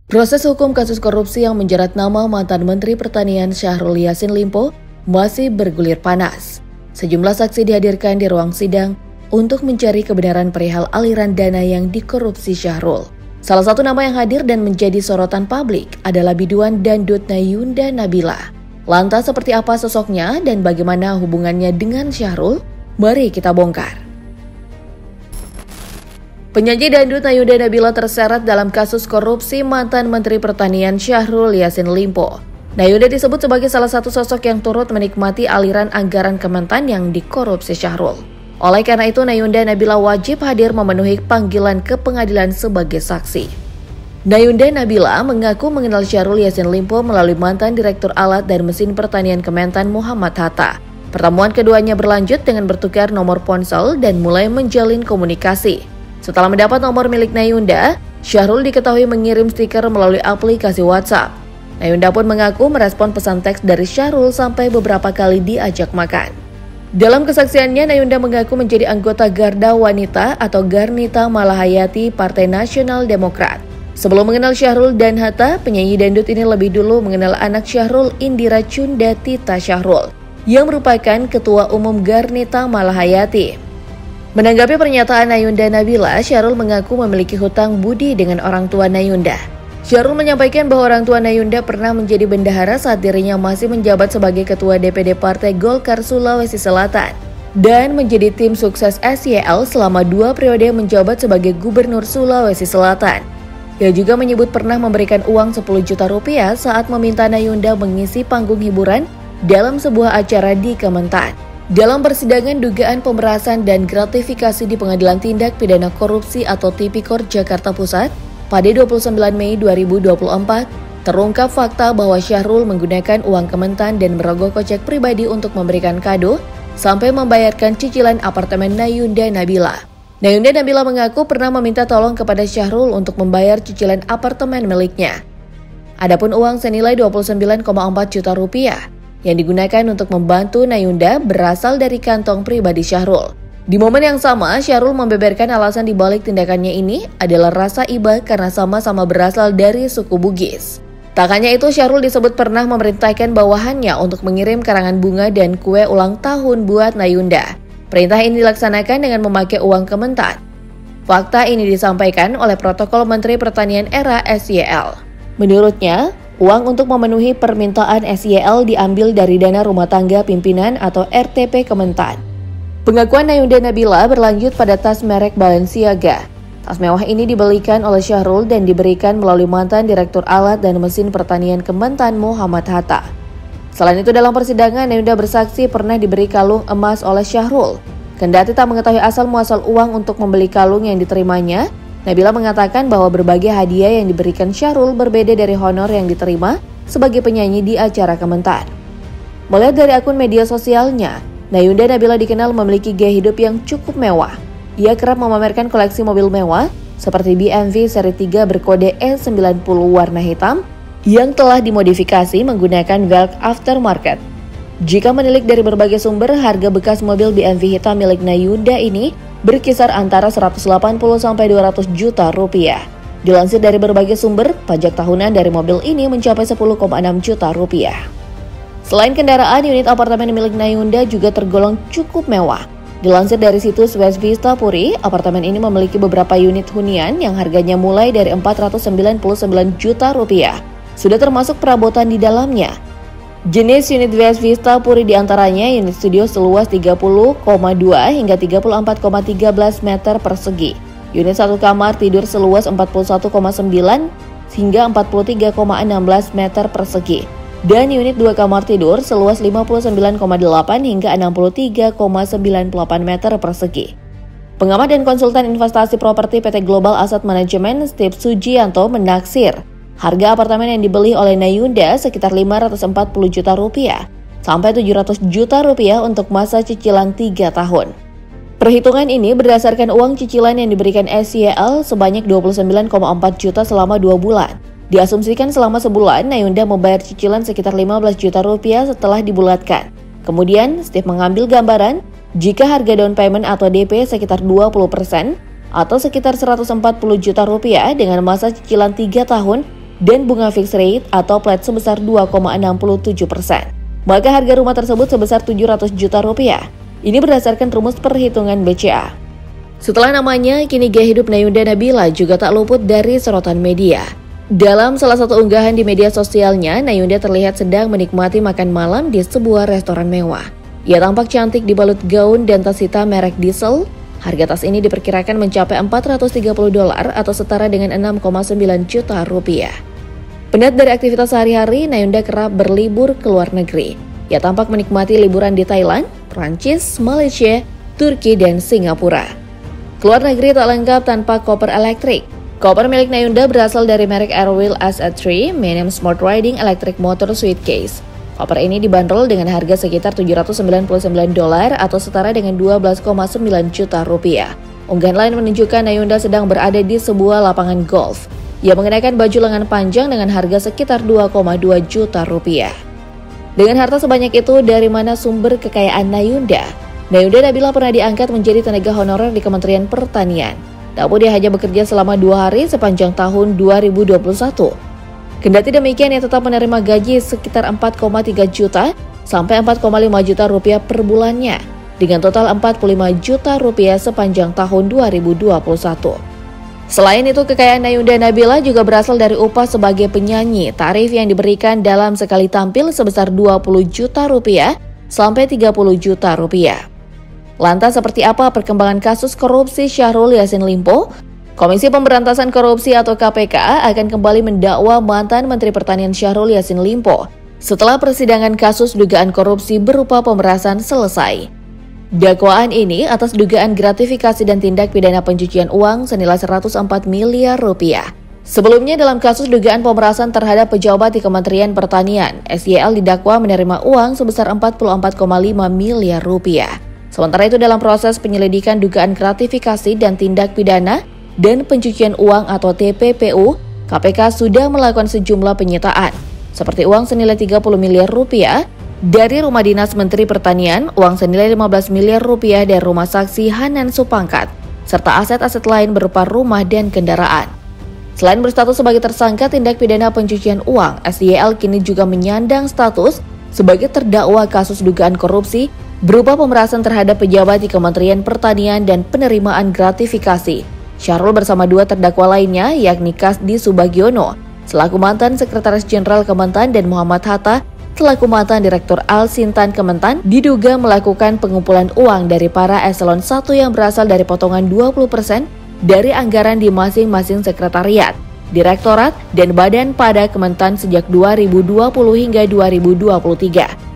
Proses hukum kasus korupsi yang menjerat nama mantan Menteri Pertanian Syahrul Yassin Limpo masih bergulir panas. Sejumlah saksi dihadirkan di ruang sidang untuk mencari kebenaran perihal aliran dana yang dikorupsi Syahrul. Salah satu nama yang hadir dan menjadi sorotan publik adalah biduan dangdut Nayunda Nabila. Lantas seperti apa sosoknya dan bagaimana hubungannya dengan Syahrul? Mari kita bongkar. Penyanyi dangdut Nayunda Nabila terseret dalam kasus korupsi mantan Menteri Pertanian Syahrul Yassin Limpo. Nayunda disebut sebagai salah satu sosok yang turut menikmati aliran anggaran Kementan yang dikorupsi Syahrul. Oleh karena itu, Nayunda Nabila wajib hadir memenuhi panggilan ke pengadilan sebagai saksi. Nayunda Nabila mengaku mengenal Syahrul Yassin Limpo melalui mantan Direktur Alat dan Mesin Pertanian Kementan Muhammad Hatta. Pertemuan keduanya berlanjut dengan bertukar nomor ponsel dan mulai menjalin komunikasi. Setelah mendapat nomor milik Nayunda, Syahrul diketahui mengirim stiker melalui aplikasi WhatsApp. Nayunda pun mengaku merespon pesan teks dari Syahrul sampai beberapa kali diajak makan. Dalam kesaksiannya, Nayunda mengaku menjadi anggota Garda Wanita atau Garnita Malahayati Partai Nasional Demokrat. Sebelum mengenal Syahrul dan Hatta, penyanyi dangdut ini lebih dulu mengenal anak Syahrul, Indira Chunda Tita Syahrul, yang merupakan Ketua Umum Garnita Malahayati. Menanggapi pernyataan Nayunda Nabila, Syahrul mengaku memiliki hutang budi dengan orang tua Nayunda. Syahrul menyampaikan bahwa orang tua Nayunda pernah menjadi bendahara saat dirinya masih menjabat sebagai Ketua DPD Partai Golkar Sulawesi Selatan dan menjadi tim sukses SYL selama 2 periode menjabat sebagai Gubernur Sulawesi Selatan. Ia juga menyebut pernah memberikan uang 10 juta rupiah saat meminta Nayunda mengisi panggung hiburan dalam sebuah acara di Kementan. Dalam persidangan dugaan pemerasan dan gratifikasi di Pengadilan Tindak Pidana Korupsi atau Tipikor Jakarta Pusat pada 29 Mei 2024, terungkap fakta bahwa Syahrul menggunakan uang Kementan dan merogoh kocek pribadi untuk memberikan kado sampai membayarkan cicilan apartemen Nayunda Nabila. Nayunda Nabila mengaku pernah meminta tolong kepada Syahrul untuk membayar cicilan apartemen miliknya. Adapun uang senilai 29,4 juta rupiah yang digunakan untuk membantu Nayunda berasal dari kantong pribadi Syahrul. Di momen yang sama, Syahrul membeberkan alasan dibalik tindakannya ini adalah rasa iba karena sama-sama berasal dari suku Bugis. Tak hanya itu, Syahrul disebut pernah memerintahkan bawahannya untuk mengirim karangan bunga dan kue ulang tahun buat Nayunda. Perintah ini dilaksanakan dengan memakai uang Kementan. Fakta ini disampaikan oleh Protokol Menteri Pertanian era SYL. Menurutnya, uang untuk memenuhi permintaan SYL diambil dari dana rumah tangga pimpinan atau RTP Kementan. Pengakuan Nayunda Nabila berlanjut pada tas merek Balenciaga. Tas mewah ini dibelikan oleh Syahrul dan diberikan melalui mantan Direktur Alat dan Mesin Pertanian Kementan Muhammad Hatta. Selain itu, dalam persidangan Nayunda bersaksi pernah diberi kalung emas oleh Syahrul. Kendati tak mengetahui asal-muasal uang untuk membeli kalung yang diterimanya, Nabila mengatakan bahwa berbagai hadiah yang diberikan Syahrul berbeda dari honor yang diterima sebagai penyanyi di acara Kementan. Melihat dari akun media sosialnya, Nayunda Nabila dikenal memiliki gaya hidup yang cukup mewah. Ia kerap memamerkan koleksi mobil mewah seperti BMW seri 3 berkode E90 warna hitam yang telah dimodifikasi menggunakan velg aftermarket. Jika menilik dari berbagai sumber, harga bekas mobil BMW hitam milik Nayunda ini berkisar antara 180 sampai 200 juta rupiah. Dilansir dari berbagai sumber, pajak tahunan dari mobil ini mencapai 10,6 juta rupiah. Selain kendaraan, unit apartemen milik Nayunda juga tergolong cukup mewah. Dilansir dari situs West Vista Puri, apartemen ini memiliki beberapa unit hunian yang harganya mulai dari 499 juta rupiah. Sudah termasuk perabotan di dalamnya. Jenis unit West Vista Puri diantaranya unit studio seluas 30,2 hingga 34,13 meter persegi, unit 1 kamar tidur seluas 41,9 hingga 43,16 meter persegi, dan unit 2 kamar tidur seluas 59,8 hingga 63,98 meter persegi. Pengamat dan konsultan investasi properti PT Global Asset Management Steve Sujianto menaksir harga apartemen yang dibeli oleh Nayunda sekitar 540 juta rupiah sampai 700 juta rupiah untuk masa cicilan 3 tahun. Perhitungan ini berdasarkan uang cicilan yang diberikan SYL sebanyak 29,4 juta selama 2 bulan. Diasumsikan selama sebulan, Nayunda membayar cicilan sekitar 15 juta rupiah setelah dibulatkan. Kemudian, Steve mengambil gambaran jika harga down payment atau DP sekitar 20% atau sekitar 140 juta rupiah dengan masa cicilan 3 tahun, dan bunga fixed rate atau plat sebesar 2,67%. Maka harga rumah tersebut sebesar 700 juta rupiah. Ini berdasarkan rumus perhitungan BCA. Setelah namanya, kini gaya hidup Nayunda Nabila juga tak luput dari sorotan media. Dalam salah satu unggahan di media sosialnya, Nayunda terlihat sedang menikmati makan malam di sebuah restoran mewah. Ia tampak cantik dibalut gaun dan tas hitam merek Diesel. Harga tas ini diperkirakan mencapai $430 atau setara dengan 6,9 juta rupiah. Penat dari aktivitas sehari-hari, Nayunda kerap berlibur ke luar negeri. Ia tampak menikmati liburan di Thailand, Prancis, Malaysia, Turki, dan Singapura. Keluar negeri tak lengkap tanpa koper elektrik. Koper milik Nayunda berasal dari merek Airwheel SA3 Medium Smart Riding Electric Motor Suitcase. Koper ini dibanderol dengan harga sekitar $799 atau setara dengan 12,9 juta rupiah. Unggahan lain menunjukkan Nayunda sedang berada di sebuah lapangan golf. Ia mengenakan baju lengan panjang dengan harga sekitar 2,2 juta rupiah. Dengan harta sebanyak itu, dari mana sumber kekayaan Nayunda? Nayunda Nabila pernah diangkat menjadi tenaga honorer di Kementerian Pertanian. Namun dia hanya bekerja selama 2 hari sepanjang tahun 2021. Kendati demikian, ia tetap menerima gaji sekitar 4,3 juta sampai 4,5 juta rupiah per bulannya, dengan total 45 juta rupiah sepanjang tahun 2021. Selain itu, kekayaan Nayunda Nabila juga berasal dari upah sebagai penyanyi. Tarif yang diberikan dalam sekali tampil sebesar 20 juta rupiah sampai 30 juta rupiah. Lantas seperti apa perkembangan kasus korupsi Syahrul Yassin Limpo? Komisi Pemberantasan Korupsi atau KPK akan kembali mendakwa mantan Menteri Pertanian Syahrul Yassin Limpo setelah persidangan kasus dugaan korupsi berupa pemerasan selesai. Dakwaan ini atas dugaan gratifikasi dan tindak pidana pencucian uang senilai 104 miliar rupiah. Sebelumnya dalam kasus dugaan pemerasan terhadap pejabat di Kementerian Pertanian, SYL didakwa menerima uang sebesar 44,5 miliar rupiah. Sementara itu dalam proses penyelidikan dugaan gratifikasi dan tindak pidana dan pencucian uang atau TPPU, KPK sudah melakukan sejumlah penyitaan, seperti uang senilai 30 miliar rupiah dari rumah dinas Menteri Pertanian, uang senilai 15 miliar rupiah dari rumah saksi Hanan Supangkat, serta aset-aset lain berupa rumah dan kendaraan. Selain berstatus sebagai tersangka tindak pidana pencucian uang, SYL kini juga menyandang status sebagai terdakwa kasus dugaan korupsi berupa pemerasan terhadap pejabat di Kementerian Pertanian dan penerimaan gratifikasi. Syahrul bersama 2 terdakwa lainnya yakni Kasdi Subagiono selaku mantan Sekretaris Jenderal Kementan dan Muhammad Hatta selaku mantan Direktur Al-Sintan Kementan diduga melakukan pengumpulan uang dari para eselon 1 yang berasal dari potongan 20% dari anggaran di masing-masing sekretariat, direktorat, dan badan pada Kementan sejak 2020 hingga 2023.